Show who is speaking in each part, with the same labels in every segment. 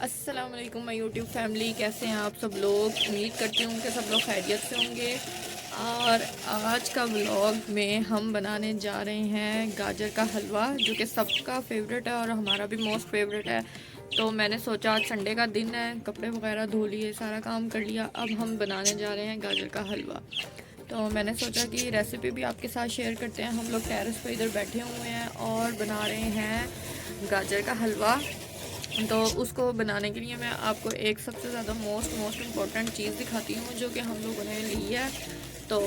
Speaker 1: अस्सलाम वालेकुम my YouTube family, कैसे हैं आप सब लोग। उम्मीद करती हूँ कि सब लोग खैरियत से होंगे। और आज का व्लॉग में हम बनाने जा रहे हैं गाजर का हलवा, जो कि सबका फेवरेट है और हमारा भी मोस्ट फेवरेट है। तो मैंने सोचा आज संडे का दिन है, कपड़े वगैरह धो लिए, सारा काम कर लिया, अब हम बनाने जा रहे हैं गाजर का हलवा। तो मैंने सोचा कि रेसिपी भी आपके साथ शेयर करते हैं। हम लोग टेरेस पे इधर बैठे हुए हैं और बना रहे हैं गाजर का हलवा। तो उसको बनाने के लिए मैं आपको एक सबसे ज़्यादा मोस्ट इम्पॉर्टेंट चीज़ दिखाती हूँ, जो कि हम लोगों ने ली है। तो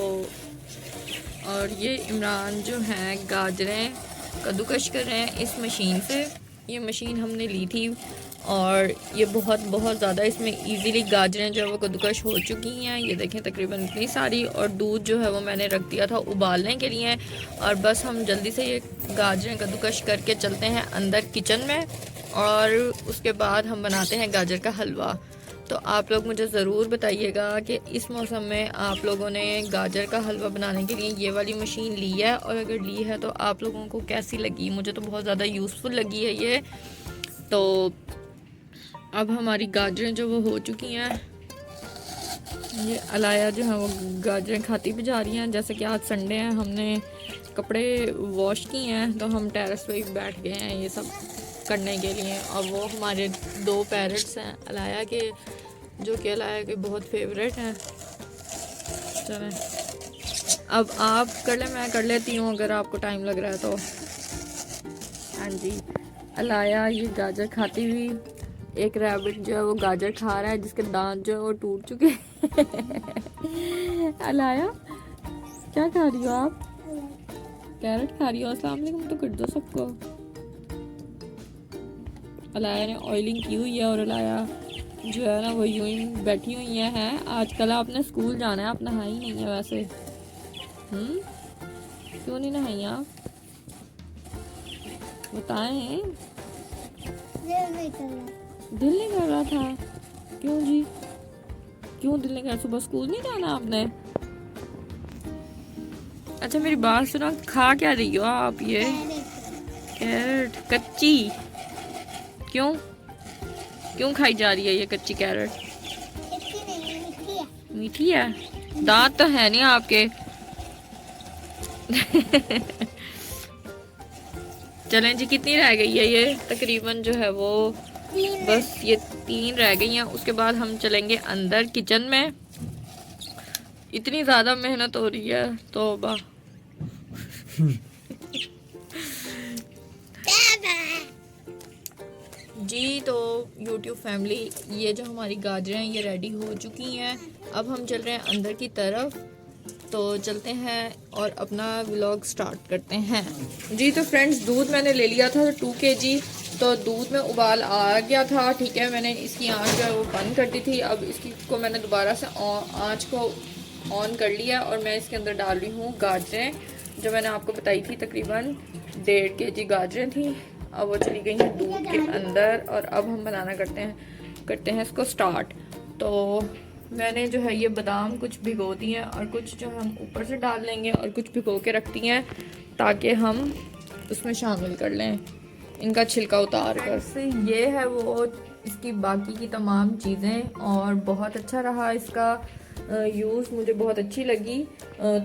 Speaker 1: और ये इमरान जो हैं गाजरें कद्दूकश कर रहे हैं इस मशीन से। ये मशीन हमने ली थी और ये बहुत ज़्यादा इसमें इजीली गाजरें जो है वो कद्दूकश हो चुकी हैं। ये देखें तकरीबन इतनी सारी। और दूध जो है वो मैंने रख दिया था उबालने के लिए। और बस हम जल्दी से ये गाजरें कद्दूकश करके चलते हैं अंदर किचन में, और उसके बाद हम बनाते हैं गाजर का हलवा। तो आप लोग मुझे ज़रूर बताइएगा कि इस मौसम में आप लोगों ने गाजर का हलवा बनाने के लिए ये वाली मशीन ली है, और अगर ली है तो आप लोगों को कैसी लगी। मुझे तो बहुत ज़्यादा यूज़फुल लगी है ये। तो अब हमारी गाजरें जो वो हो चुकी हैं। ये अलाया जो है वो गाजरें खाती भी जा रही हैं। जैसे कि आज संडे है, हमने कपड़े वॉश किए हैं तो हम टेरेस पे ही बैठ गए हैं ये सब करने के लिए। और वो हमारे दो पैरट्स हैं अलाया के, जो कि अलाया के बहुत फेवरेट हैं। चलें अब आप कर लें, मैं कर लेती हूँ अगर आपको टाइम लग रहा है तो। हाँ जी, अलाया ये गाजर खाती हुई, एक रैबिट जो है वो गाजर खा रहा है जिसके दांत जो है वो टूट चुके हैं। अलाया क्या खा रही हो आप? कैरेट खा रही हो। अस्सलाम वालेकुम तो कर दो सबको। अलाया ने ऑयलिंग की हुई है और अलाया जो है ना वो यूं ही बैठी हुई है। आजकल आपने स्कूल जाना है, आप नहाई नहीं है वैसे। क्यों नहीं नहाई आप? बताएं। दिल नहीं कर रहा था? क्यों जी, क्यों दिल नहीं कर? सुबह स्कूल नहीं जाना आपने? अच्छा मेरी बात सुनो, खा क्या रही हो आप ये? कैरेट कच्ची? क्यों क्यों खाई जा रही है ये कच्ची कैरेट? मीठी है? दांत तो है नहीं आपके। चलें जी, कितनी रह गई है ये? तकरीबन जो है वो बस ये 3 रह गई हैं। उसके बाद हम चलेंगे अंदर किचन में। इतनी ज़्यादा मेहनत हो रही है तौबा। जी तो YouTube फैमिली, ये जो हमारी गाजरें हैं ये रेडी हो चुकी हैं। अब हम चल रहे हैं अंदर की तरफ। तो चलते हैं और अपना व्लॉग स्टार्ट करते हैं। जी तो फ्रेंड्स, दूध मैंने ले लिया था 2 kg। तो दूध में उबाल आ गया था, ठीक है। मैंने इसकी आंच जो है वो बंद कर दी थी। अब इसकी को मैंने दोबारा से आंच को ऑन कर लिया और मैं इसके अंदर डाल रही हूँ गाजरें, जो मैंने आपको बताई थी तकरीबन 1.5 kg गाजरें थी। अब वो चली गई हैं दूध के अंदर और अब हम बनाना करते हैं इसको स्टार्ट। तो मैंने जो है ये बादाम कुछ भिगो दिए हैं और कुछ जो हम ऊपर से डाल लेंगे और कुछ भिगो के रखती हैं ताकि हम उसमें शामिल कर लें इनका छिलका उतार कर। से ये है वो इसकी बाकी की तमाम चीज़ें, और बहुत अच्छा रहा इसका यूज़, मुझे बहुत अच्छी लगी।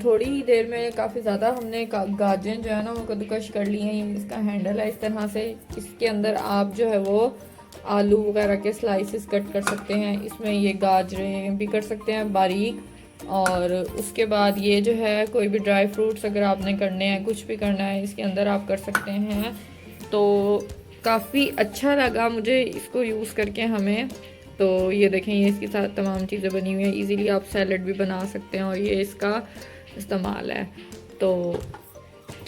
Speaker 1: थोड़ी ही देर में काफ़ी ज़्यादा हमने गाजरें जो है ना वो कद्दूकश कर ली हैं। इसका हैंडल है इस तरह से, इसके अंदर आप जो है वो आलू वगैरह के स्लाइसेस कट कर सकते हैं। इसमें ये गाजरें भी कर सकते हैं बारीक। और उसके बाद ये जो है कोई भी ड्राई फ्रूट्स अगर आपने करने हैं, कुछ भी करना है इसके अंदर आप कर सकते हैं। तो काफ़ी अच्छा लगा मुझे इसको यूज़ करके हमें। तो ये देखें, ये इसके साथ तमाम चीज़ें बनी हुई हैं। इजीली आप सैलड भी बना सकते हैं और ये इसका इस्तेमाल है। तो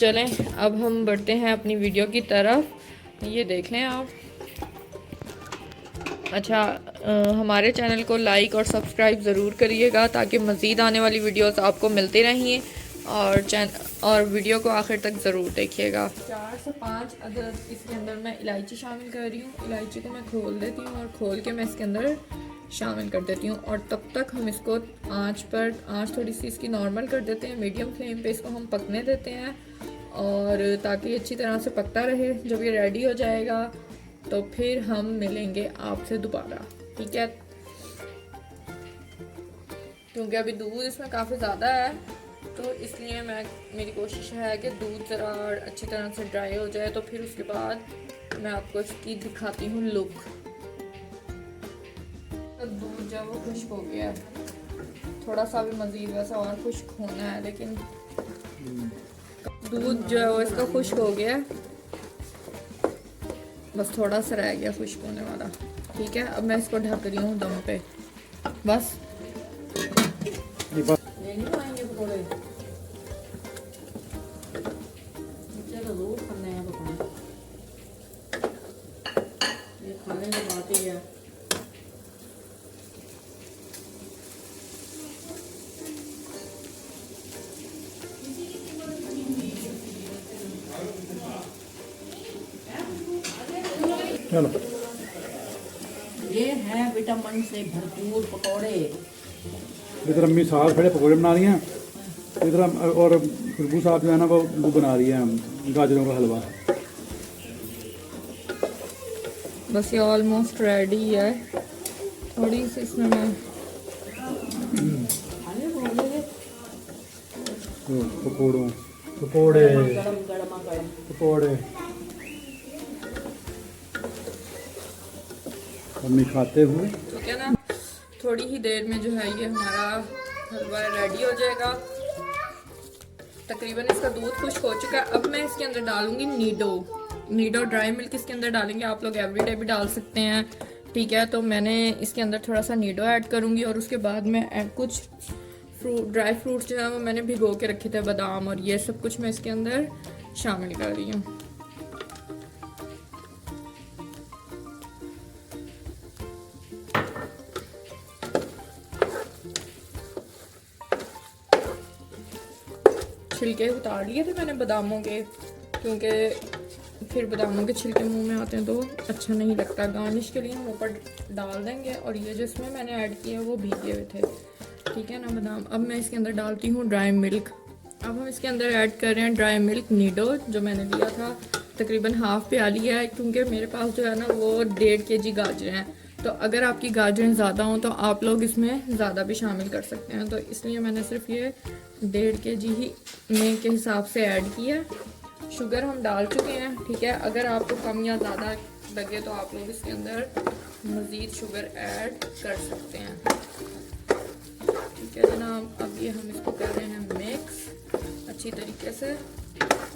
Speaker 1: चलें अब हम बढ़ते हैं अपनी वीडियो की तरफ। ये देख लें आप। अच्छा, हमारे चैनल को लाइक और सब्सक्राइब ज़रूर करिएगा ताकि मज़ीद आने वाली वीडियोस आपको मिलती रहें। और वीडियो को आखिर तक ज़रूर देखिएगा। 4 से 5 अदरक इसके अंदर मैं इलायची शामिल कर रही हूँ। इलायची को मैं खोल देती हूँ और खोल के मैं इसके अंदर शामिल कर देती हूँ। और तब तक हम इसको आँच थोड़ी सी इसकी नॉर्मल कर देते हैं, मीडियम फ्लेम पे इसको हम पकने देते हैं, और ताकि अच्छी तरह से पकता रहे। जब ये रेडी हो जाएगा तो फिर हम मिलेंगे आपसे दोबारा, ठीक है। क्योंकि अभी दूध इसमें काफ़ी ज़्यादा है, तो इसलिए मेरी कोशिश है कि दूध ज़रा अच्छी तरह से ड्राई हो जाए, तो फिर उसके बाद मैं आपको इसकी दिखाती हूँ लुक। तो दूध जब वो खुश्क हो गया है, थोड़ा सा भी मज़ीद वैसा और खुश्क होना है, लेकिन दूध जो है वो इसका खुश्क हो गया है, बस थोड़ा सा रह गया खुश्क होने वाला, ठीक है। अब मैं इसको ढक रही हूँ दम पे, बस। ये नहीं आएंगे पकौड़े, जरूर खाने हैं पकौड़े, ये खाने की बात ही है।
Speaker 2: चलो,
Speaker 3: ये है विटामिन से भरपूर पकौड़े।
Speaker 2: इधर अम्मी साग खड़े पकौड़े बना रही हैं, इधर और खुशबू साहब जो है ना वो बना रही है गाजरों का हलवा।
Speaker 1: बस ये ऑलमोस्ट रेडी है, थोड़ी सी इसमें मैं
Speaker 2: पकौड़ों पकौड़े
Speaker 3: गरम गरम गरम
Speaker 2: पकौड़े अम्मी खाते हुए।
Speaker 1: ठीक है ना। थोड़ी ही देर में जो है ये हमारा हलवा रेडी हो जाएगा। तकरीबन इसका दूध खुश्क हो चुका है। अब मैं इसके अंदर डालूंगी नीडो ड्राई मिल्क इसके अंदर डालेंगे। आप लोग एवरीडे भी डाल सकते हैं, ठीक है। तो मैंने इसके अंदर थोड़ा सा नीडो ऐड करूंगी और उसके बाद मैं कुछ ड्राई फ्रूट्स जो है वो मैंने भिगो के रखे थे, बादाम और ये सब कुछ मैं इसके अंदर शामिल कर रही हूँ। छिलके उतार लिए थे मैंने बादामों के, क्योंकि फिर बादामों के छिलके मुंह में आते हैं तो अच्छा नहीं लगता। गार्निश के लिए हम ऊपर डाल देंगे। और ये जो इसमें मैंने ऐड किया वो भीगे हुए थे, ठीक है ना, बादाम। अब मैं इसके अंदर डालती हूँ ड्राई मिल्क। अब हम इसके अंदर ऐड कर रहे हैं ड्राई मिल्क नीडो, जो मैंने लिया था तकरीबन हाफ प्याली है, क्योंकि मेरे पास जो है ना वो 1.5 kg गाजरें हैं। तो अगर आपकी गाजरें ज़्यादा हों तो आप लोग इसमें ज़्यादा भी शामिल कर सकते हैं। तो इसलिए मैंने सिर्फ ये 1.5 kg ही में के हिसाब से ऐड किया। शुगर हम डाल चुके हैं, ठीक है। अगर आपको कम या ज़्यादा लगे तो आप लोग इसके अंदर मज़ीद शुगर ऐड कर सकते हैं, ठीक है जनाब। अब ये हम इसको कर रहे हैं मिक्स अच्छी तरीके से।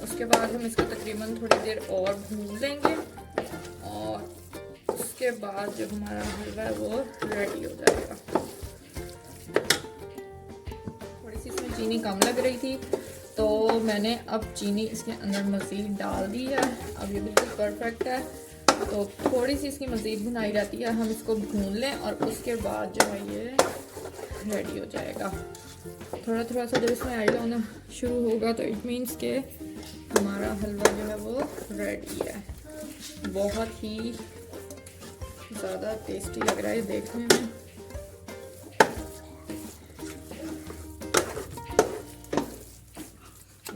Speaker 1: उसके बाद हम इसको तकरीबन थोड़ी देर और भून लेंगे और उसके बाद जब हमारा हलवा है वो रेडी हो जाएगा। थोड़ी सी इसमें चीनी कम लग रही थी तो मैंने अब चीनी इसके अंदर मज़ीद डाल दी है। अब ये बिल्कुल परफेक्ट है। तो थोड़ी सी इसकी मज़ीद भुनाई रहती है, हम इसको भून लें और उसके बाद जो है ये रेडी हो जाएगा। थोड़ा थोड़ा सा जब इसमें ऑयल होना शुरू होगा तो इट मीन्स के हमारा हलवा जो है वो रेडी है। बहुत ही ज़्यादा टेस्टी लग रहा है देखने में।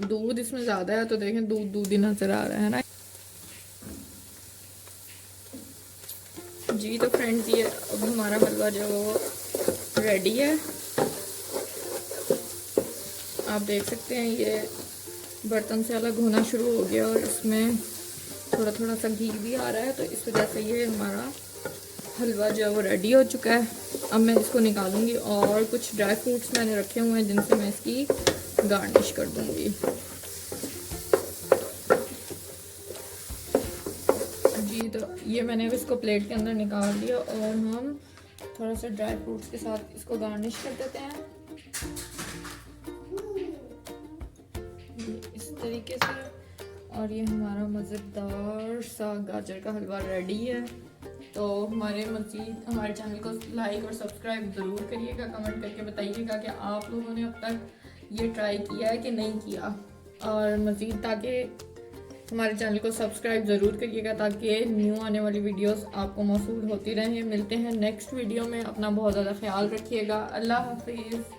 Speaker 1: दूध इसमें ज़्यादा है तो देखें दूध ही नज़र आ रहा है ना जी। तो फ्रेंड्स ये अब हमारा हलवा जो है वो रेडी है। आप देख सकते हैं ये बर्तन से अलग होना शुरू हो गया और इसमें थोड़ा थोड़ा सा घी भी आ रहा है। तो इस वजह से ये हमारा हलवा जो है वो रेडी हो चुका है। अब मैं इसको निकालूंगी और कुछ ड्राई फ्रूट्स मैंने रखे हुए हैं जिनसे मैं इसकी गार्निश कर दूंगी जी। तो ये मैंने अब इसको प्लेट के अंदर निकाल लिया और हम थोड़ा सा ड्राई फ्रूट्स के साथ इसको गार्निश कर देते हैं इस तरीके से। और ये हमारा मज़ेदार सा गाजर का हलवा रेडी है। तो हमारे चैनल को लाइक और सब्सक्राइब ज़रूर करिएगा। कमेंट करके बताइएगा कि आप लोगों ने अब तक ये ट्राई किया है कि नहीं किया। और मज़ीद ताकि हमारे चैनल को सब्सक्राइब ज़रूर करिएगा ताकि न्यू आने वाली वीडियोस आपको मौसूल होती रहें। मिलते हैं नेक्स्ट वीडियो में। अपना बहुत ज़्यादा ख्याल रखिएगा। अल्लाह हाफिज़।